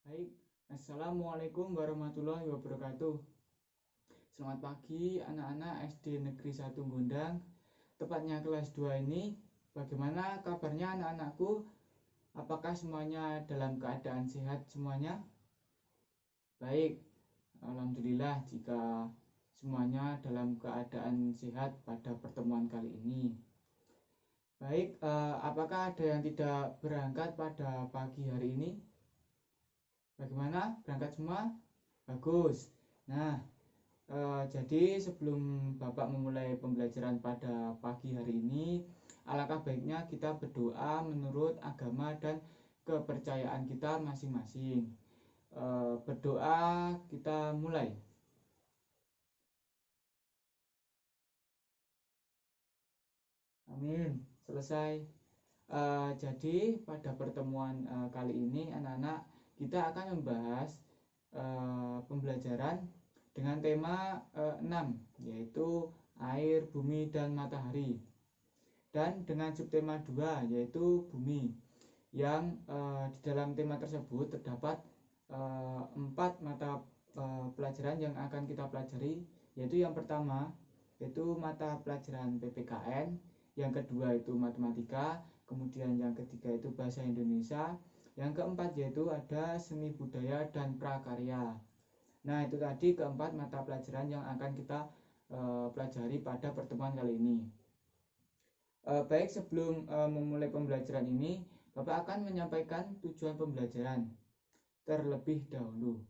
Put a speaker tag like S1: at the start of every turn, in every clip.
S1: Baik, Assalamualaikum warahmatullahi wabarakatuh. Selamat pagi anak-anak SD Negeri 1 Gondang, tepatnya kelas 2 ini. Bagaimana kabarnya anak-anakku? Apakah semuanya dalam keadaan sehat semuanya? Baik, alhamdulillah jika semuanya dalam keadaan sehat pada pertemuan kali ini. Baik, apakah ada yang tidak berangkat pada pagi hari ini? Bagaimana? Berangkat semua? Bagus. Nah, jadi sebelum Bapak memulai pembelajaran pada pagi hari ini, alangkah baiknya kita berdoa menurut agama dan kepercayaan kita masing-masing. Berdoa, kita mulai. Amin. Selesai. Jadi pada pertemuan kali ini anak-anak kita akan membahas pembelajaran dengan tema 6, yaitu air, bumi, dan matahari, dan dengan subtema 2, yaitu bumi, yang di dalam tema tersebut terdapat 4 mata pelajaran yang akan kita pelajari, yaitu yang pertama yaitu mata pelajaran PPKN, yang kedua itu matematika, kemudian yang ketiga itu bahasa Indonesia, yang keempat yaitu ada seni budaya dan prakarya. Nah, itu tadi keempat mata pelajaran yang akan kita pelajari pada pertemuan kali ini. Baik, sebelum memulai pembelajaran ini, Bapak akan menyampaikan tujuan pembelajaran terlebih dahulu.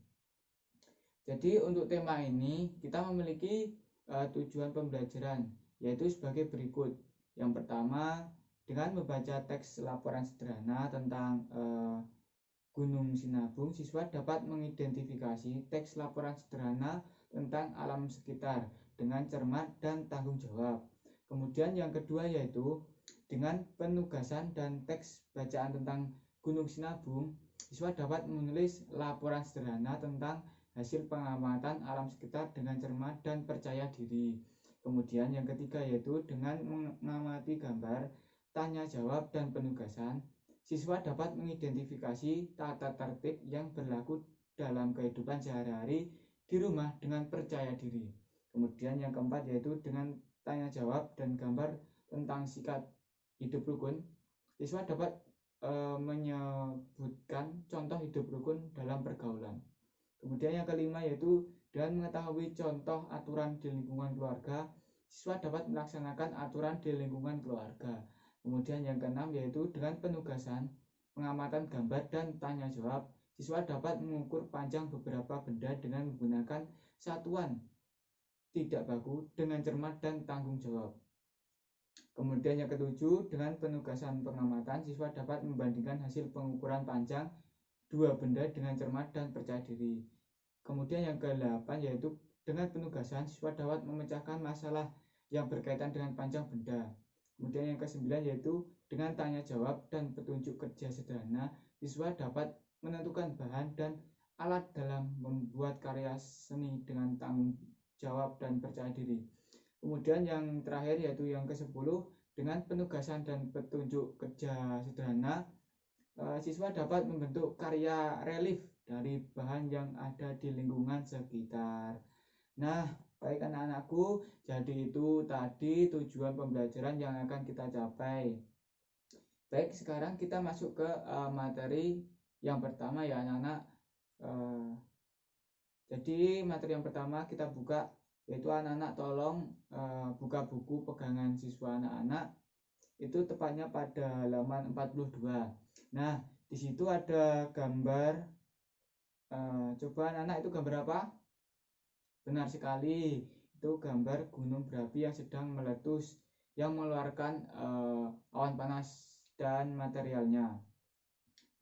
S1: Jadi untuk tema ini kita memiliki tujuan pembelajaran, yaitu sebagai berikut. Yang pertama, dengan membaca teks laporan sederhana tentang Gunung Sinabung, siswa dapat mengidentifikasi teks laporan sederhana tentang alam sekitar dengan cermat dan tanggung jawab. Kemudian yang kedua yaitu dengan penugasan dan teks bacaan tentang Gunung Sinabung, siswa dapat menulis laporan sederhana tentang hasil pengamatan alam sekitar dengan cermat dan percaya diri. Kemudian yang ketiga yaitu dengan mengamati gambar, tanya jawab, dan penugasan, siswa dapat mengidentifikasi tata tertib yang berlaku dalam kehidupan sehari-hari di rumah dengan percaya diri. Kemudian yang keempat yaitu dengan tanya jawab dan gambar tentang sikap hidup rukun, siswa dapat menyebutkan contoh hidup rukun dalam pergaulan. Kemudian yang kelima yaitu dengan mengetahui contoh aturan di lingkungan keluarga, siswa dapat melaksanakan aturan di lingkungan keluarga. Kemudian yang keenam yaitu dengan penugasan, pengamatan gambar, dan tanya jawab, siswa dapat mengukur panjang beberapa benda dengan menggunakan satuan tidak baku dengan cermat dan tanggung jawab. Kemudian yang ketujuh, dengan penugasan pengamatan, siswa dapat membandingkan hasil pengukuran panjang dua benda dengan cermat dan percaya diri. Kemudian yang ke-8 yaitu dengan penugasan, siswa dapat memecahkan masalah yang berkaitan dengan panjang benda. Kemudian yang ke-9 yaitu dengan tanya jawab dan petunjuk kerja sederhana, siswa dapat menentukan bahan dan alat dalam membuat karya seni dengan tanggung jawab dan percaya diri. Kemudian yang terakhir yaitu yang ke-10, dengan penugasan dan petunjuk kerja sederhana, siswa dapat membentuk karya relief dari bahan yang ada di lingkungan sekitar. Nah, baik anak-anakku, jadi itu tadi tujuan pembelajaran yang akan kita capai. Baik, sekarang kita masuk ke materi yang pertama ya anak-anak. Jadi materi yang pertama kita buka, yaitu anak-anak tolong buka buku pegangan siswa anak-anak, itu tepatnya pada halaman 42. Nah, di situ ada gambar. Coba anak-anak, itu gambar apa? Benar sekali, itu gambar gunung berapi yang sedang meletus, yang mengeluarkan awan panas dan materialnya.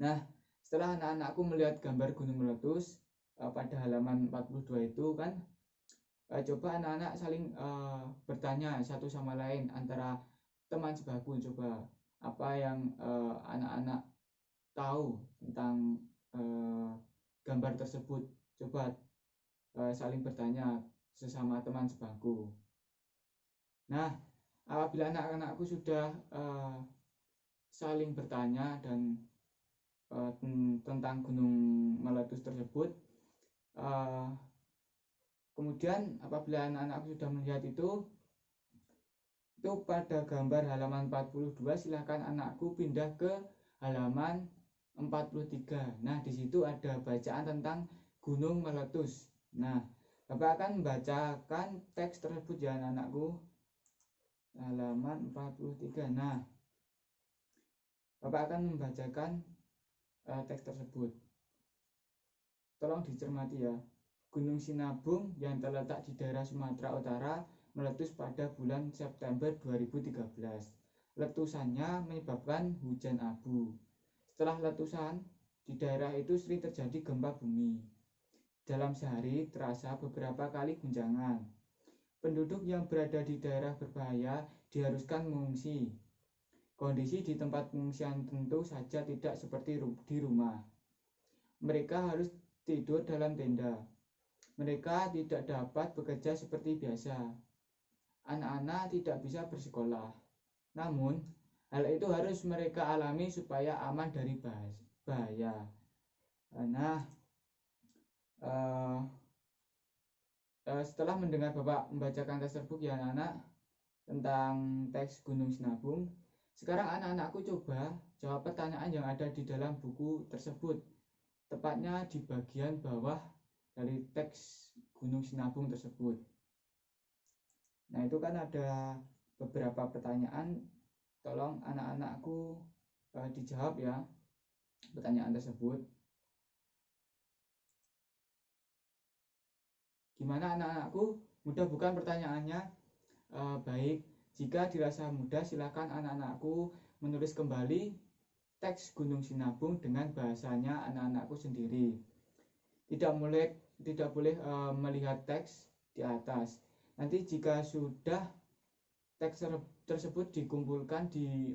S1: Nah, setelah anak-anakku melihat gambar gunung meletus pada halaman 42 itu kan, coba anak-anak saling bertanya satu sama lain antara teman sebaku. Coba apa yang anak-anak tahu tentang gambar tersebut. Coba saling bertanya sesama teman sebangku. Nah, apabila anak-anakku sudah saling bertanya dan tentang gunung meletus tersebut. Kemudian apabila anak-anak sudah melihat itu pada gambar halaman 42, silahkan anakku pindah ke halaman 43. Nah, di situ ada bacaan tentang gunung meletus. Nah, Bapak akan membacakan teks tersebut ya anak-anakku. Halaman 43. Nah, Bapak akan membacakan teks tersebut. Tolong dicermati ya. Gunung Sinabung yang terletak di daerah Sumatera Utara meletus pada bulan September 2013. Letusannya menyebabkan hujan abu. Setelah letusan, di daerah itu sering terjadi gempa bumi. Dalam sehari terasa beberapa kali guncangan. Penduduk yang berada di daerah berbahaya diharuskan mengungsi. Kondisi di tempat pengungsian tentu saja tidak seperti di rumah. Mereka harus tidur dalam tenda. Mereka tidak dapat bekerja seperti biasa. Anak-anak tidak bisa bersekolah. Namun, hal itu harus mereka alami supaya aman dari bahaya. Nah, setelah mendengar Bapak membacakan teks tersebut ya anak-anak tentang teks Gunung Sinabung, sekarang anak-anakku coba jawab pertanyaan yang ada di dalam buku tersebut, tepatnya di bagian bawah dari teks Gunung Sinabung tersebut. Nah, itu kan ada beberapa pertanyaan, tolong anak-anakku dijawab ya pertanyaan tersebut. Gimana anak-anakku? Mudah bukan pertanyaannya? Baik, jika dirasa mudah silakan anak-anakku menulis kembali teks Gunung Sinabung dengan bahasanya anak-anakku sendiri. Tidak boleh melihat teks di atas. Nanti jika sudah teks tersebut dikumpulkan di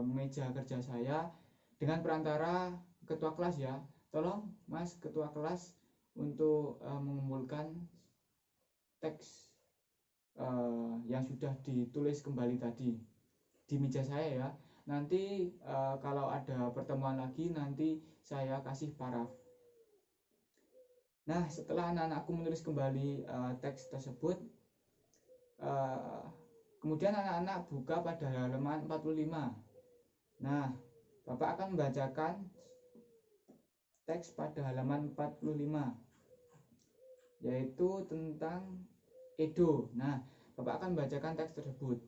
S1: meja kerja saya dengan perantara ketua kelas ya. Tolong Mas ketua kelas untuk mengumpulkan teks yang sudah ditulis kembali tadi di meja saya ya. Nanti kalau ada pertemuan lagi nanti saya kasih paraf. Nah, setelah anak-anakku menulis kembali teks tersebut, kemudian anak-anak buka pada halaman 45. Nah, Bapak akan membacakan teks pada halaman 45, yaitu tentang Edo. Nah, Bapak akan membacakan teks tersebut.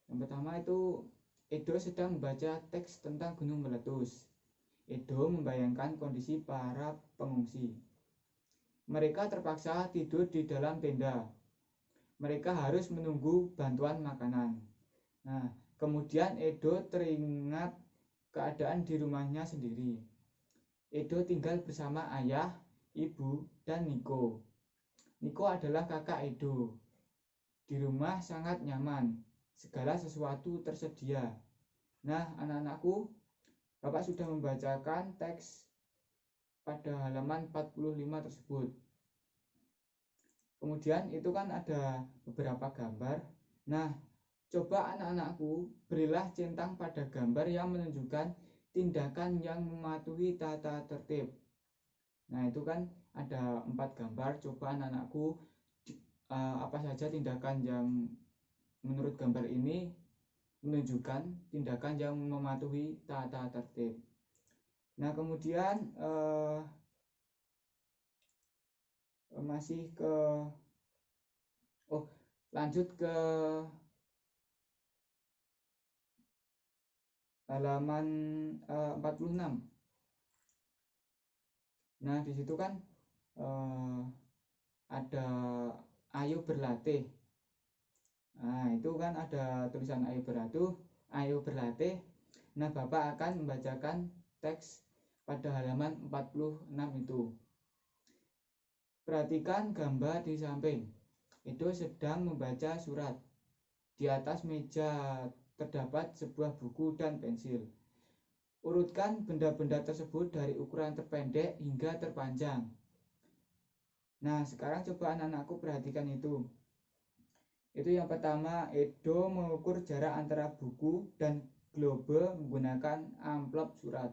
S1: Yang pertama itu, Edo sedang membaca teks tentang gunung meletus. Edo membayangkan kondisi para pengungsi. Mereka terpaksa tidur di dalam tenda. Mereka harus menunggu bantuan makanan. Nah, kemudian Edo teringat keadaan di rumahnya sendiri. Edo tinggal bersama ayah, ibu, dan Niko. Niko adalah kakak Edo. Di rumah sangat nyaman, segala sesuatu tersedia. Nah, anak-anakku, Bapak sudah membacakan teks pada halaman 45 tersebut. Kemudian itu kan ada beberapa gambar. Nah, coba anak-anakku berilah centang pada gambar yang menunjukkan tindakan yang mematuhi tata tertib. Nah, itu kan ada 4 gambar. Coba anak-anakku apa saja tindakan yang menurut gambar ini menunjukkan tindakan yang mematuhi tata tertib. Nah, kemudian masih ke lanjut ke halaman 46. Nah, di situ kan ada ayo berlatih. Nah, itu kan ada tulisan ayo berlatih. Nah, Bapak akan membacakan teks pada halaman 46 itu. Perhatikan gambar di samping. Edo sedang membaca surat. Di atas meja terdapat sebuah buku dan pensil. Urutkan benda-benda tersebut dari ukuran terpendek hingga terpanjang. Nah, sekarang coba anak-anakku perhatikan itu. Itu yang pertama, Edo mengukur jarak antara buku dan globe menggunakan amplop surat.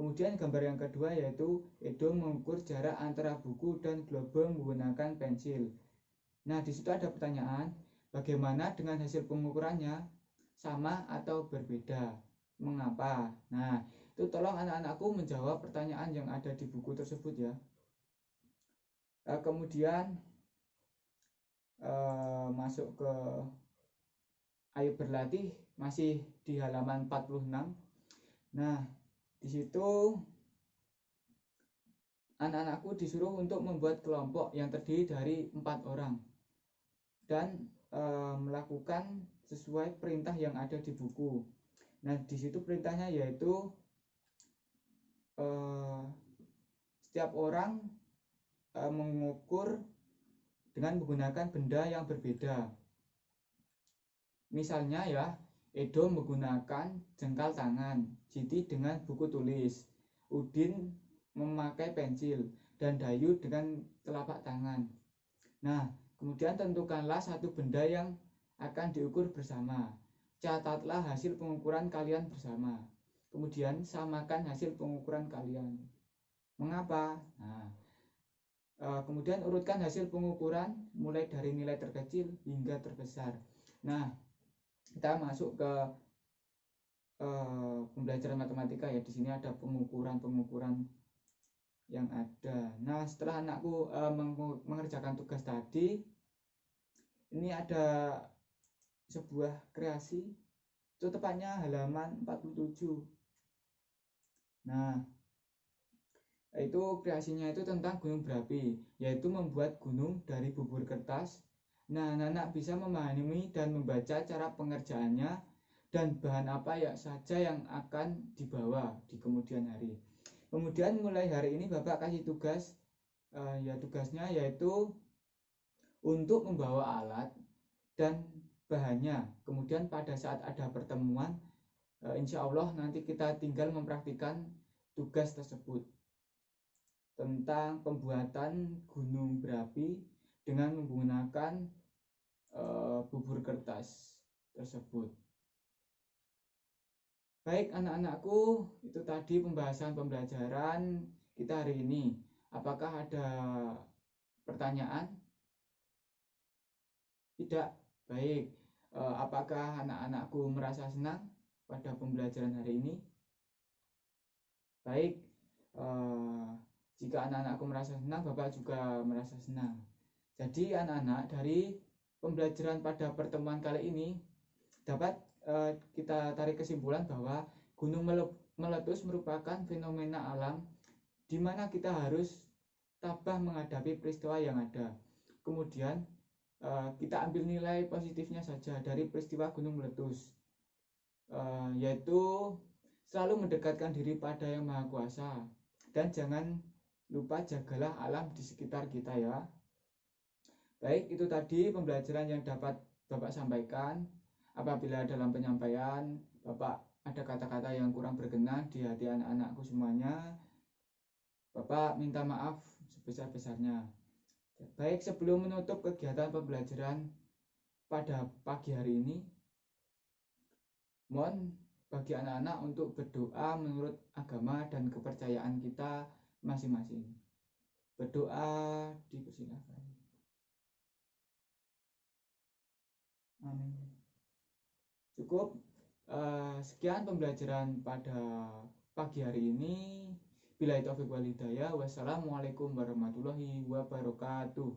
S1: Kemudian gambar yang kedua yaitu Edo mengukur jarak antara buku dan global menggunakan pensil. Nah, di situ ada pertanyaan, bagaimana dengan hasil pengukurannya? Sama atau berbeda? Mengapa? Nah, itu tolong anak-anakku menjawab pertanyaan yang ada di buku tersebut ya. Kemudian masuk ke Ayo Berlatih, masih di halaman 46. Nah, di situ anak-anakku disuruh untuk membuat kelompok yang terdiri dari 4 orang dan melakukan sesuai perintah yang ada di buku. Nah, di situ perintahnya yaitu setiap orang mengukur dengan menggunakan benda yang berbeda. Misalnya ya, Edo menggunakan jengkal tangan, Jiti dengan buku tulis, Udin memakai pensil, dan Dayu dengan telapak tangan. Nah, kemudian tentukanlah satu benda yang akan diukur bersama. Catatlah hasil pengukuran kalian bersama. Kemudian samakan hasil pengukuran kalian. Mengapa? Nah, kemudian urutkan hasil pengukuran mulai dari nilai terkecil hingga terbesar. Nah, kita masuk ke pembelajaran matematika ya. Di sini ada pengukuran yang ada. Nah, setelah anakku mengerjakan tugas tadi, ini ada sebuah kreasi, itu tepatnya halaman 47. Nah, itu kreasinya itu tentang gunung berapi, yaitu membuat gunung dari bubur kertas. Nah, anak-anak bisa memahami dan membaca cara pengerjaannya dan bahan apa ya saja yang akan dibawa di kemudian hari. Kemudian mulai hari ini Bapak kasih tugas, tugasnya yaitu untuk membawa alat dan bahannya. Kemudian pada saat ada pertemuan, insya Allah nanti kita tinggal mempraktikkan tugas tersebut tentang pembuatan gunung berapi dengan menggunakan bubur kertas tersebut. Baik anak-anakku, itu tadi pembelajaran kita hari ini. Apakah ada pertanyaan? Tidak. Baik. Apakah anak-anakku merasa senang pada pembelajaran hari ini? Baik. Jika anak-anakku merasa senang, Bapak juga merasa senang. Jadi anak-anak, dari pembelajaran pada pertemuan kali ini dapat kita tarik kesimpulan bahwa gunung meletus merupakan fenomena alam di mana kita harus tabah menghadapi peristiwa yang ada. Kemudian kita ambil nilai positifnya saja dari peristiwa gunung meletus, yaitu selalu mendekatkan diri pada Yang Maha Kuasa dan jangan lupa jagalah alam di sekitar kita ya. Baik, itu tadi pembelajaran yang dapat Bapak sampaikan. Apabila dalam penyampaian Bapak ada kata-kata yang kurang berkenan di hati anak-anakku semuanya, Bapak minta maaf sebesar-besarnya. Baik, sebelum menutup kegiatan pembelajaran pada pagi hari ini, mohon bagi anak-anak untuk berdoa menurut agama dan kepercayaan kita masing-masing. Berdoa dipersilakan. Amin. Cukup sekian pembelajaran pada pagi hari ini. Billahi taufiq wal hidayah. Wassalamualaikum warahmatullahi wabarakatuh.